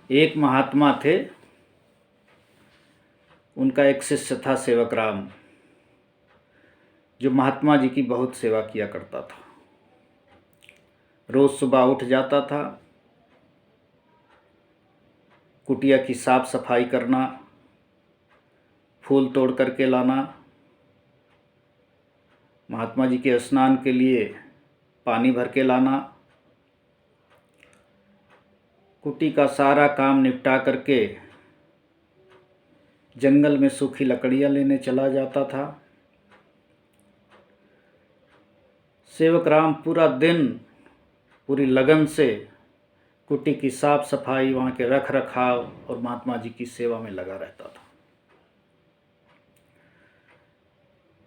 एक महात्मा थे, उनका एक शिष्य था सेवक राम, जो महात्मा जी की बहुत सेवा किया करता था। रोज़ सुबह उठ जाता था, कुटिया की साफ सफाई करना, फूल तोड़ करके लाना, महात्मा जी के स्नान के लिए पानी भर के लाना, कुटी का सारा काम निपटा करके जंगल में सूखी लकड़ियाँ लेने चला जाता था। सेवक राम पूरा दिन पूरी लगन से कुटी की साफ सफाई, वहाँ के रख रखाव और महात्मा जी की सेवा में लगा रहता था।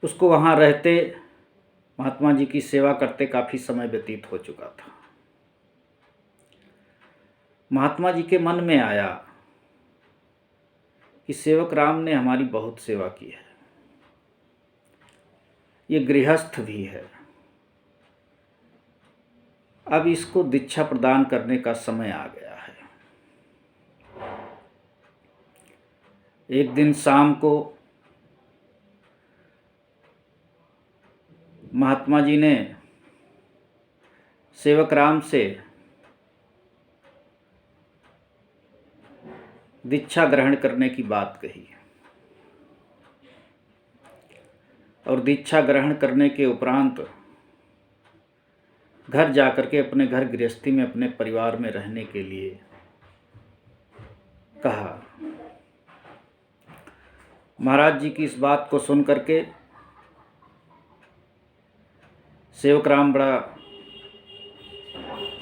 उसको वहाँ रहते, महात्मा जी की सेवा करते काफ़ी समय व्यतीत हो चुका था। महात्मा जी के मन में आया कि सेवक राम ने हमारी बहुत सेवा की है, ये गृहस्थ भी है, अब इसको दीक्षा प्रदान करने का समय आ गया है। एक दिन शाम को महात्मा जी ने सेवक राम से दीक्षा ग्रहण करने की बात कही और दीक्षा ग्रहण करने के उपरांत घर जाकर के अपने घर गृहस्थी में अपने परिवार में रहने के लिए कहा। महाराज जी की इस बात को सुन करके सेवक राम बड़ा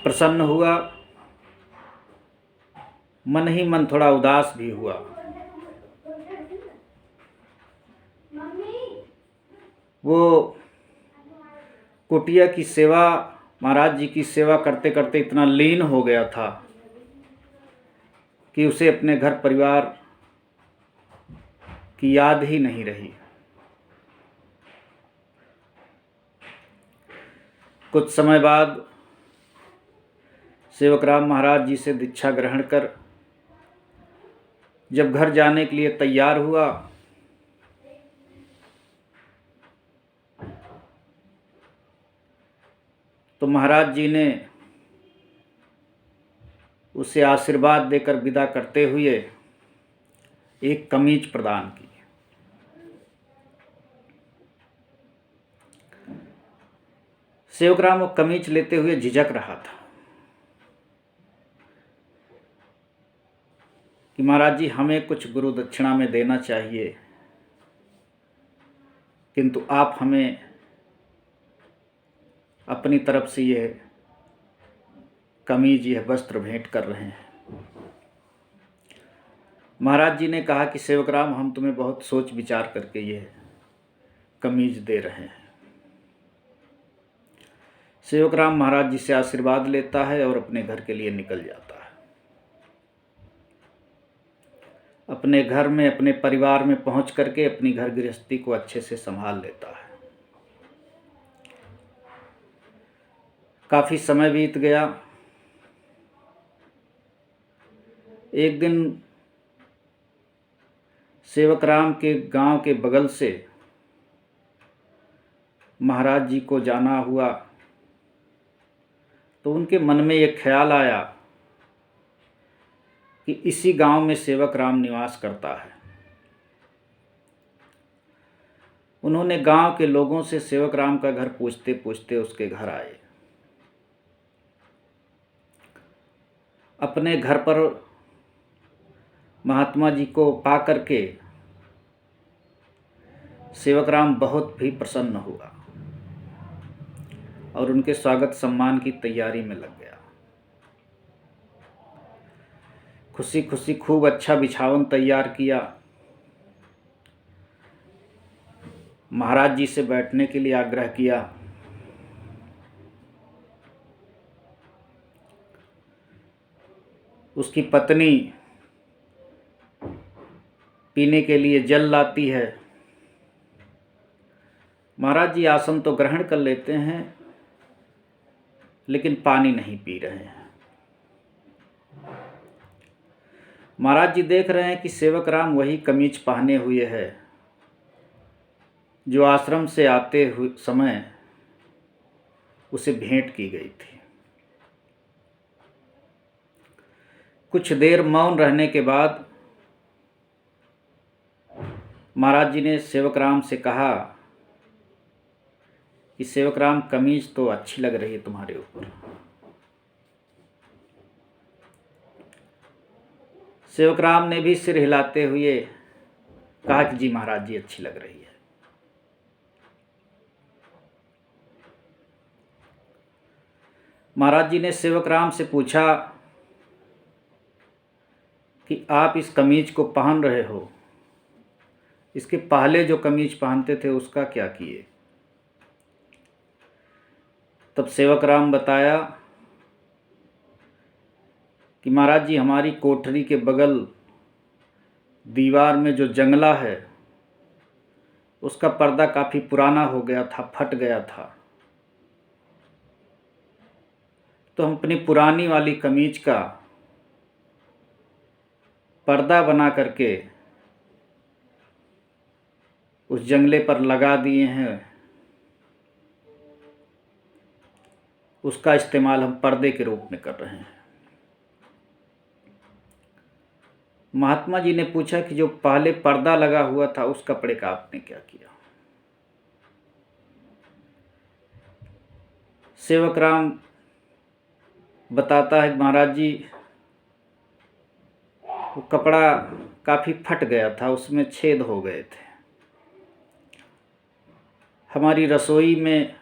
प्रसन्न हुआ, मन ही मन थोड़ा उदास भी हुआ। वो कुटिया की सेवा, महाराज जी की सेवा करते करते इतना लीन हो गया था कि उसे अपने घर परिवार की याद ही नहीं रही। कुछ समय बाद सेवक राम महाराज जी से दीक्षा ग्रहण कर जब घर जाने के लिए तैयार हुआ तो महाराज जी ने उसे आशीर्वाद देकर विदा करते हुए एक कमीज प्रदान की। सेवक राम वो कमीज लेते हुए झिझक रहा था कि महाराज जी हमें कुछ गुरु दक्षिणा में देना चाहिए, किंतु आप हमें अपनी तरफ से यह कमीज, यह वस्त्र भेंट कर रहे हैं। महाराज जी ने कहा कि सेवक राम हम तुम्हें बहुत सोच विचार करके यह कमीज दे रहे हैं। सेवक राम महाराज जी से आशीर्वाद लेता है और अपने घर के लिए निकल जाता है। अपने घर में, अपने परिवार में पहुंच करके अपनी घर गृहस्थी को अच्छे से संभाल लेता है। काफ़ी समय बीत गया। एक दिन सेवक राम के गांव के बगल से महाराज जी को जाना हुआ तो उनके मन में एक ख्याल आया कि इसी गांव में सेवक राम निवास करता है। उन्होंने गांव के लोगों से सेवक राम का घर पूछते पूछते उसके घर आए। अपने घर पर महात्मा जी को पा करके सेवक राम बहुत भी प्रसन्न हुआ और उनके स्वागत सम्मान की तैयारी में लग गया। खुशी खुशी खूब अच्छा बिछावन तैयार किया। महाराज जी से बैठने के लिए आग्रह किया। उसकी पत्नी पीने के लिए जल लाती है। महाराज जी आसन तो ग्रहण कर लेते हैं लेकिन पानी नहीं पी रहे हैं। महाराज जी देख रहे हैं कि सेवक राम वही कमीज पहने हुए है जो आश्रम से आते हुए समय उसे भेंट की गई थी। कुछ देर मौन रहने के बाद महाराज जी ने सेवक राम से कहा कि सेवक राम, कमीज तो अच्छी लग रही है तुम्हारे ऊपर। सेवक राम ने भी सिर हिलाते हुए कहा कि जी महाराज जी, अच्छी लग रही है। महाराज जी ने सेवक राम से पूछा कि आप इस कमीज को पहन रहे हो, इसके पहले जो कमीज पहनते थे उसका क्या किए? तब सेवक राम बताया कि महाराज जी, हमारी कोठरी के बगल दीवार में जो जंगला है उसका पर्दा काफ़ी पुराना हो गया था, फट गया था, तो हम अपनी पुरानी वाली कमीज का पर्दा बना करके उस जंगले पर लगा दिए हैं। उसका इस्तेमाल हम पर्दे के रूप में कर रहे हैं। महात्मा जी ने पूछा कि जो पहले पर्दा लगा हुआ था उस कपड़े का आपने क्या किया? सेवक राम बताता है, महाराज जी, वो कपड़ा काफ़ी फट गया था, उसमें छेद हो गए थे। हमारी रसोई में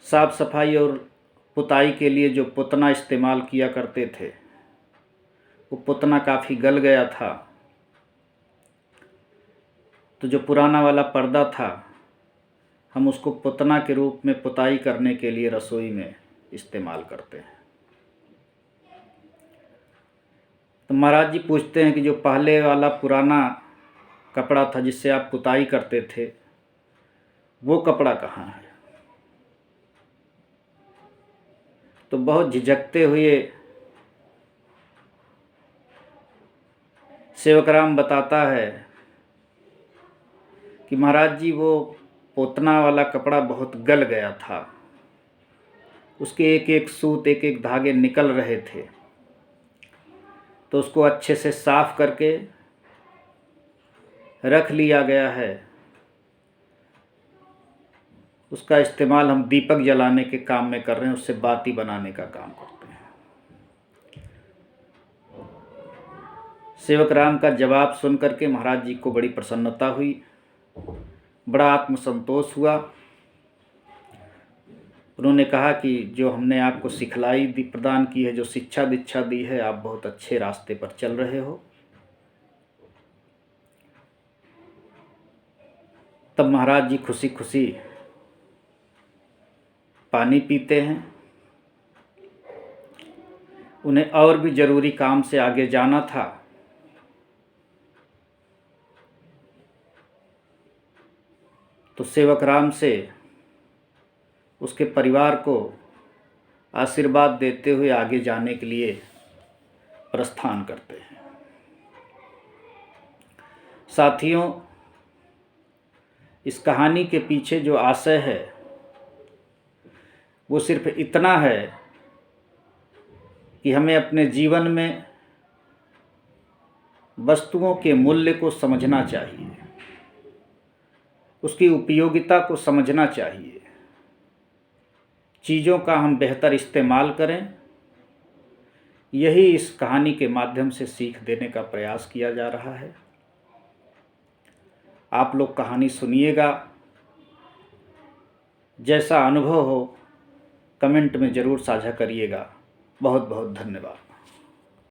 साफ सफाई और पुताई के लिए जो पुतना इस्तेमाल किया करते थे वो पुतना काफ़ी गल गया था, तो जो पुराना वाला पर्दा था हम उसको पुतना के रूप में पुताई करने के लिए रसोई में इस्तेमाल करते हैं। तो महाराज जी पूछते हैं कि जो पहले वाला पुराना कपड़ा था जिससे आप पुताई करते थे वो कपड़ा कहाँ है? तो बहुत झिझकते हुए सेवक राम बताता है कि महाराज जी, वो पोतना वाला कपड़ा बहुत गल गया था, उसके एक एक सूत, एक एक धागे निकल रहे थे, तो उसको अच्छे से साफ करके रख लिया गया है। उसका इस्तेमाल हम दीपक जलाने के काम में कर रहे हैं, उससे बाती बनाने का काम करते हैं। सेवक राम का जवाब सुन करके महाराज जी को बड़ी प्रसन्नता हुई, बड़ा आत्मसंतोष हुआ। उन्होंने कहा कि जो हमने आपको सिखलाई प्रदान की है, जो शिक्षा दीक्षा दी है, आप बहुत अच्छे रास्ते पर चल रहे हो। तब महाराज जी खुशी खुशी पानी पीते हैं। उन्हें और भी ज़रूरी काम से आगे जाना था, तो सेवक राम से उसके परिवार को आशीर्वाद देते हुए आगे जाने के लिए प्रस्थान करते हैं। साथियों, इस कहानी के पीछे जो आशय है वो सिर्फ इतना है कि हमें अपने जीवन में वस्तुओं के मूल्य को समझना चाहिए, उसकी उपयोगिता को समझना चाहिए, चीज़ों का हम बेहतर इस्तेमाल करें। यही इस कहानी के माध्यम से सीख देने का प्रयास किया जा रहा है। आप लोग कहानी सुनिएगा, जैसा अनुभव हो कमेंट में ज़रूर साझा करिएगा। बहुत बहुत धन्यवाद।